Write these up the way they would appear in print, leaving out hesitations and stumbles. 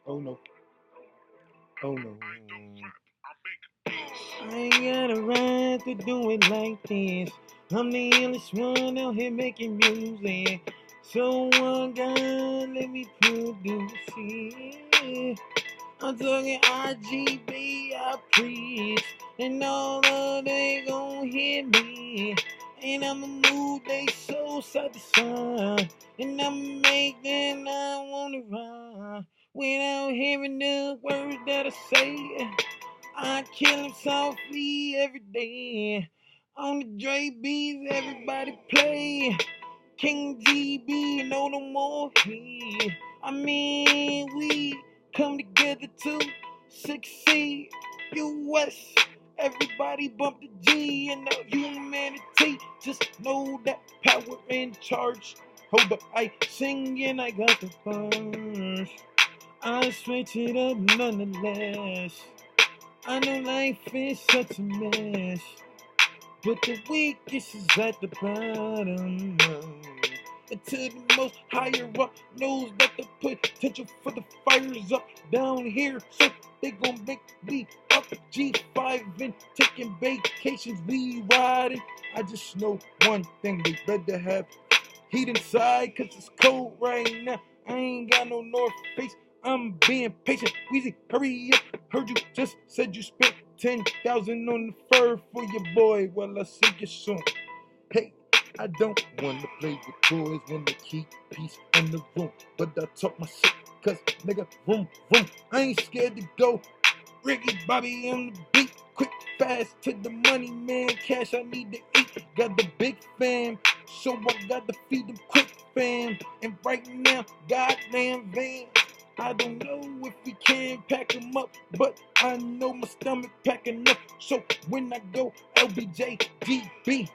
Oh no, oh no. I ain't got a right to do it like this. I'm the illest one out here making music. So one guy, let me produce it. I'm talking RGB, I preach. And all of they gon' hear me. And I'ma move they soul side to side. And I'ma make them I wanna ride. Without hearing the words that I say. I kill him softly every day. On the Dre beats, everybody play. King GB, no more he. I mean, we come together to succeed. US, everybody bump the G and the humanity. Just know that power in charge. Hold up, I sing and I got the bars. I switch it up nonetheless. I know life is such a mess, but the weakest is at the bottom. Until the most higher up knows that the potential for the fire's up down here, so they gon' make me up G5 and taking vacations. We riding. I just know one thing: they better have heat inside, cause it's cold right now. I ain't got no North Face. I'm being patient. Weezy, hurry up. Heard you just said you spent 10,000 on the fur for your boy. Well, I'll see you soon. Hey, I don't wanna play with toys, wanna keep peace in the room. But I talk my shit, cause nigga, vroom, vroom. I ain't scared to go. Ricky Bobby on the beat, quick, fast to the money, man. Cash I need to eat. Got the big fam, so I got to feed them quick, fam. And right now, goddamn van. I don't know if we can pack them up, but I know my stomach packing up. So when I go LBJ, GB,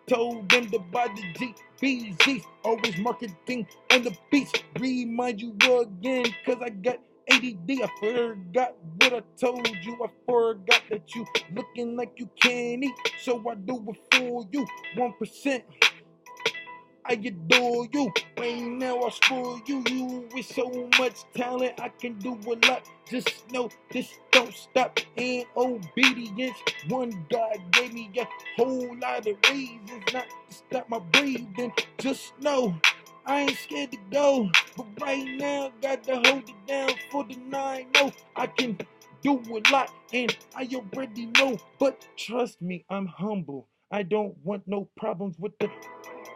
told them to buy the GBZs. Always marketing on the beach. Remind you again, cause I got ADD. I forgot what I told you. I forgot that you looking like you can't eat. So I do it for you. 1%. I adore you. Right now I spoil you. You with so much talent, I can do a lot. Just know this don't stop. And obedience. One God gave me a whole lot of reasons not to stop my breathing. Just know I ain't scared to go. But right now, got to hold it down for the 9. No, I can do a lot, and I already know. But trust me, I'm humble. I don't want no problems with the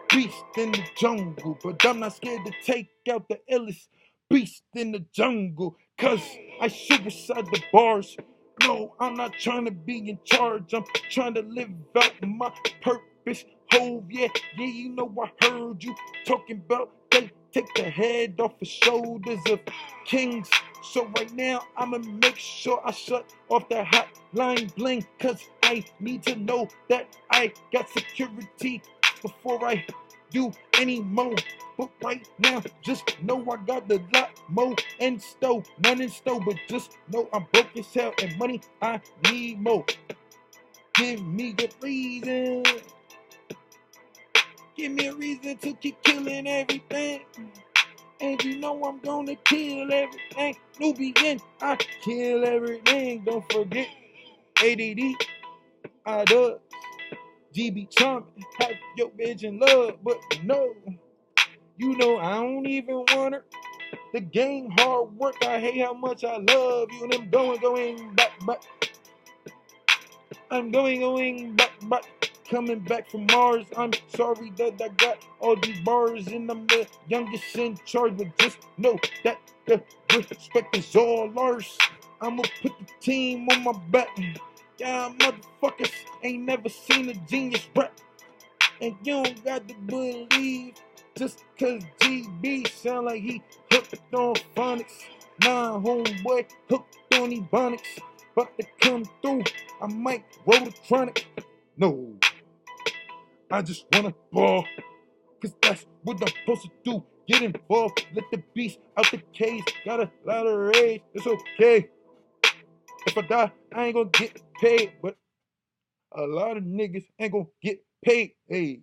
beast in the jungle, but I'm not scared to take out the illest beast in the jungle, cause I suicide the bars. No, I'm not trying to be in charge, I'm trying to live out my purpose. Oh yeah, yeah, you know I heard you talking about they take the head off the shoulders of kings. So right now I'ma make sure I shut off that hotline bling, cause I need to know that I got security before I do any more. But right now, just know I got the lot more in store. None in store, but just know I'm broke as hell and money I need more. Give me a reason. Give me a reason to keep killing everything. And you know I'm gonna kill everything. Nubian, I kill everything. Don't forget ADD, I does. GB Charming, have your bitch in love, but no. You know I don't even want her. The game hard work. I hate how much I love you. And I'm going back, back. I'm going back, back. Coming back from Mars. I'm sorry that I got all these bars and I'm the youngest in charge, but just know that the respect is all ours. I'ma put the team on my back. Yeah, motherfuckers ain't never seen a genius rap. And you don't got to believe just cause GB sound like he hooked on phonics. Nah, homeboy, hooked on ebonics. About to come through, I might roll the chronic. No, I just wanna ball, cause that's what I'm supposed to do. Get involved, let the beast out the cage. Got a lot of rage, it's okay. If I die, I ain't gonna get paid, but a lot of niggas ain't gonna get paid. Hey.